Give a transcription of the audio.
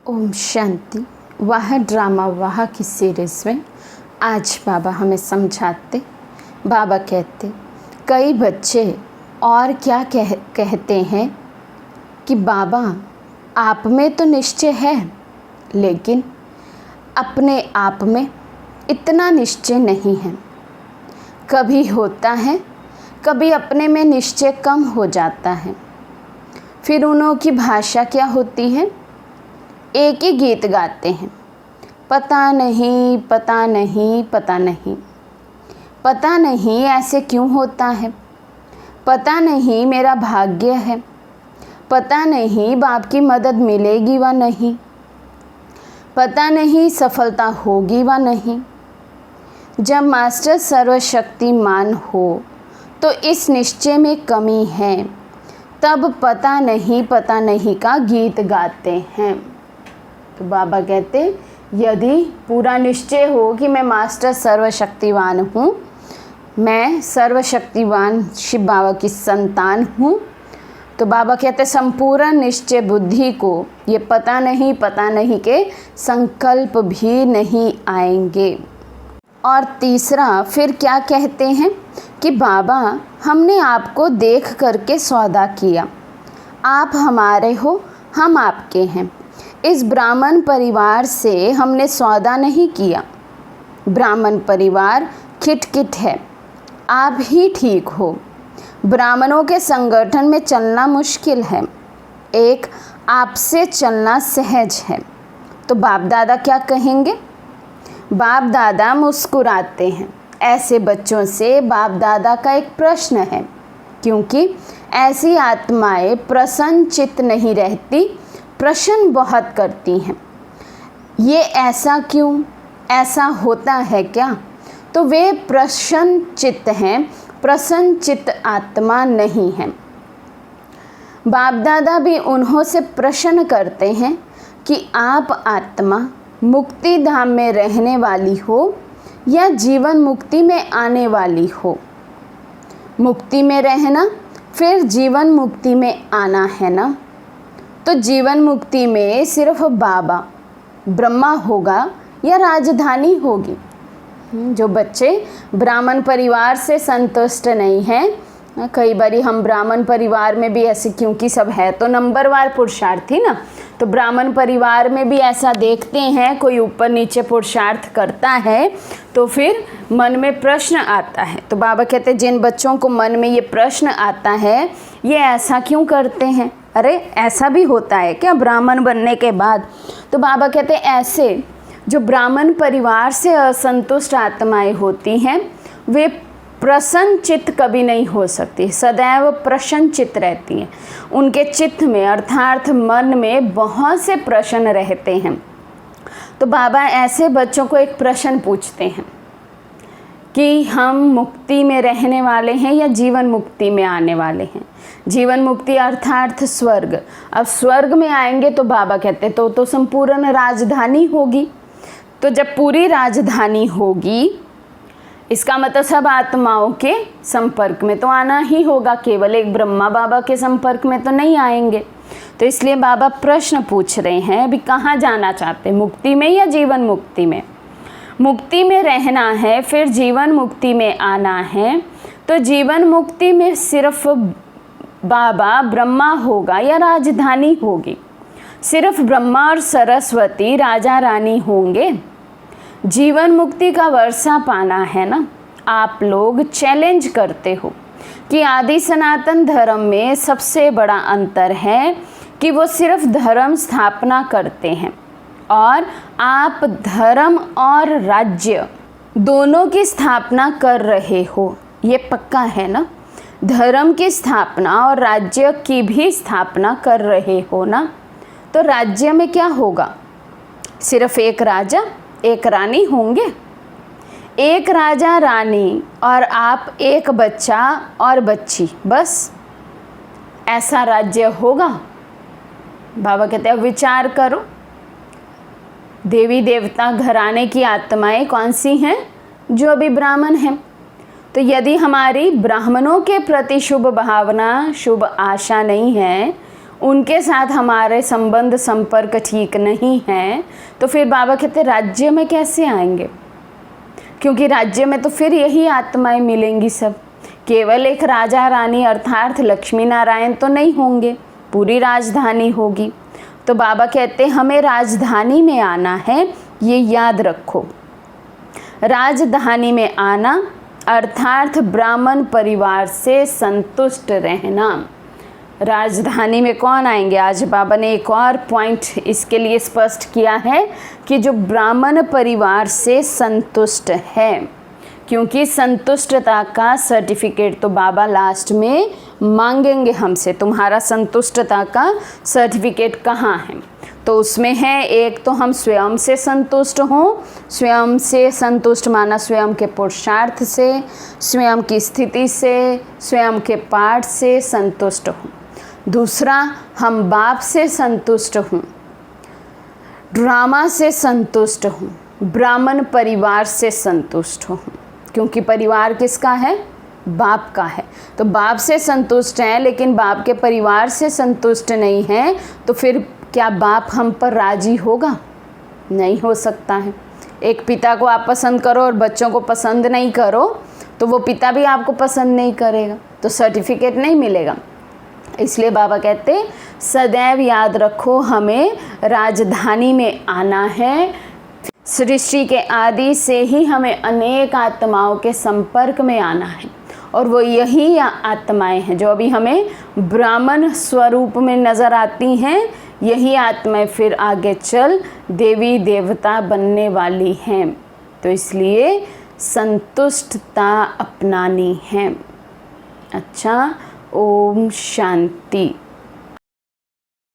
ओम शांति। वह ड्रामा वह की सीरीज़ में आज बाबा हमें समझाते। बाबा कहते कई बच्चे और क्या कहते हैं कि बाबा आप में तो निश्चय है, लेकिन अपने आप में इतना निश्चय नहीं है। कभी होता है, कभी अपने में निश्चय कम हो जाता है। फिर उन्हों की भाषा क्या होती है? एक ही गीत गाते हैं, पता नहीं पता नहीं पता नहीं, पता नहीं ऐसे क्यों होता है, पता नहीं मेरा भाग्य है, पता नहीं बाप की मदद मिलेगी व नहीं, पता नहीं सफलता होगी व नहीं। जब मास्टर सर्वशक्तिमान हो तो इस निश्चय में कमी है, तब पता नहीं का गीत गाते हैं। तो बाबा कहते यदि पूरा निश्चय हो कि मैं मास्टर सर्वशक्तिवान हूँ, मैं सर्वशक्तिवान शिव बाबा की संतान हूँ, तो बाबा कहते संपूर्ण निश्चय बुद्धि को ये पता नहीं के संकल्प भी नहीं आएंगे। और तीसरा फिर क्या कहते हैं कि बाबा हमने आपको देख करके सौदा किया, आप हमारे हो, हम आपके हैं। इस ब्राह्मण परिवार से हमने सौदा नहीं किया। ब्राह्मण परिवार खिटखिट है, आप ही ठीक हो। ब्राह्मणों के संगठन में चलना मुश्किल है, एक आपसे चलना सहज है। तो बाप दादा क्या कहेंगे? बाप दादा मुस्कुराते हैं। ऐसे बच्चों से बाप दादा का एक प्रश्न है, क्योंकि ऐसी आत्माएं प्रसन्न चित्त नहीं रहती, प्रश्न बहुत करती हैं। ये ऐसा क्यों, ऐसा होता है क्या? तो वे प्रसन्न चित्त हैं, प्रसन्न चित्त आत्मा नहीं है। बाप दादा भी उन्हों से प्रश्न करते हैं कि आप आत्मा मुक्ति धाम में रहने वाली हो या जीवन मुक्ति में आने वाली हो। मुक्ति में रहना फिर जीवन मुक्ति में आना है ना। तो जीवन मुक्ति में सिर्फ बाबा ब्रह्मा होगा या राजधानी होगी? जो बच्चे ब्राह्मण परिवार से संतुष्ट नहीं हैं, कई बार हम ब्राह्मण परिवार में भी ऐसे, क्योंकि सब है तो नंबरवार पुरुषार्थी ना, तो ब्राह्मण परिवार में भी ऐसा देखते हैं, कोई ऊपर नीचे पुरुषार्थ करता है तो फिर मन में प्रश्न आता है। तो बाबा कहते जिन बच्चों को मन में ये प्रश्न आता है, ये ऐसा क्यों करते हैं, अरे ऐसा भी होता है क्या ब्राह्मण बनने के बाद? तो बाबा कहते ऐसे जो ब्राह्मण परिवार से असंतुष्ट आत्माएं होती हैं, वे प्रसन्न चित्त कभी नहीं हो सकती, सदैव प्रसन्न चित्त रहती हैं। उनके चित्त में अर्थात मन में बहुत से प्रश्न रहते हैं। तो बाबा ऐसे बच्चों को एक प्रश्न पूछते हैं कि हम मुक्ति में रहने वाले हैं या जीवन मुक्ति में आने वाले हैं। जीवन मुक्ति अर्थात स्वर्ग। अब स्वर्ग में आएंगे तो बाबा कहते तो संपूर्ण राजधानी होगी। तो जब पूरी राजधानी होगी, इसका मतलब सब आत्माओं के संपर्क में तो आना ही होगा, केवल एक ब्रह्मा बाबा के संपर्क में तो नहीं आएंगे। तो इसलिए बाबा प्रश्न पूछ रहे हैं अभी कहाँ जाना चाहते हैं, मुक्ति में या जीवन मुक्ति में? मुक्ति में रहना है, फिर जीवन मुक्ति में आना है। तो जीवन मुक्ति में सिर्फ बाबा ब्रह्मा होगा या राजधानी होगी? सिर्फ ब्रह्मा और सरस्वती राजा रानी होंगे? जीवन मुक्ति का वर्षा पाना है ना। आप लोग चैलेंज करते हो कि आदि सनातन धर्म में सबसे बड़ा अंतर है कि वो सिर्फ धर्म स्थापना करते हैं, और आप धर्म और राज्य दोनों की स्थापना कर रहे हो। ये पक्का है ना? धर्म की स्थापना और राज्य की भी स्थापना कर रहे हो ना। तो राज्य में क्या होगा? सिर्फ एक राजा एक रानी होंगे? एक राजा रानी और आप एक बच्चा और बच्ची, बस ऐसा राज्य होगा? बाबा कहते हैं विचार करो, देवी देवता घराने की आत्माएं कौन सी हैं? जो अभी ब्राह्मण हैं। तो यदि हमारी ब्राह्मणों के प्रति शुभ भावना शुभ आशा नहीं है, उनके साथ हमारे संबंध संपर्क ठीक नहीं है, तो फिर बाबा कहते राज्य में कैसे आएंगे, क्योंकि राज्य में तो फिर यही आत्माएं मिलेंगी सब। केवल एक राजा रानी अर्थात लक्ष्मी नारायण तो नहीं होंगे, पूरी राजधानी होगी। तो बाबा कहते हमें राजधानी में आना है, ये याद रखो। राजधानी में आना अर्थात ब्राह्मण परिवार से संतुष्ट रहना। राजधानी में कौन आएंगे? आज बाबा ने एक और पॉइंट इसके लिए स्पष्ट किया है कि जो ब्राह्मण परिवार से संतुष्ट है, क्योंकि संतुष्टता का सर्टिफिकेट तो बाबा लास्ट में मांगेंगे हमसे। तुम्हारा संतुष्टता का सर्टिफिकेट कहाँ है? तो उसमें है एक तो हम स्वयं से संतुष्ट हों, स्वयं से संतुष्ट माना स्वयं के पुरुषार्थ से, स्वयं की स्थिति से, स्वयं के पाठ से संतुष्ट हों। दूसरा, हम बाप से संतुष्ट हों, ड्रामा से संतुष्ट हों, ब्राह्मण परिवार से संतुष्ट हों, क्योंकि परिवार किसका है? बाप का है। तो बाप से संतुष्ट हैं लेकिन बाप के परिवार से संतुष्ट नहीं हैं, तो फिर क्या बाप हम पर राजी होगा? नहीं हो सकता है। एक पिता को आप पसंद करो और बच्चों को पसंद नहीं करो, तो वो पिता भी आपको पसंद नहीं करेगा, तो सर्टिफिकेट नहीं मिलेगा। इसलिए बाबा कहते सदैव याद रखो हमें राजधानी में आना है। सृष्टि के आदि से ही हमें अनेक आत्माओं के संपर्क में आना है, और वो यही आत्माएं हैं जो अभी हमें ब्राह्मण स्वरूप में नज़र आती हैं। यही आत्माएं फिर आगे चल देवी देवता बनने वाली हैं। तो इसलिए संतुष्टता अपनानी है। अच्छा, ओम शांति।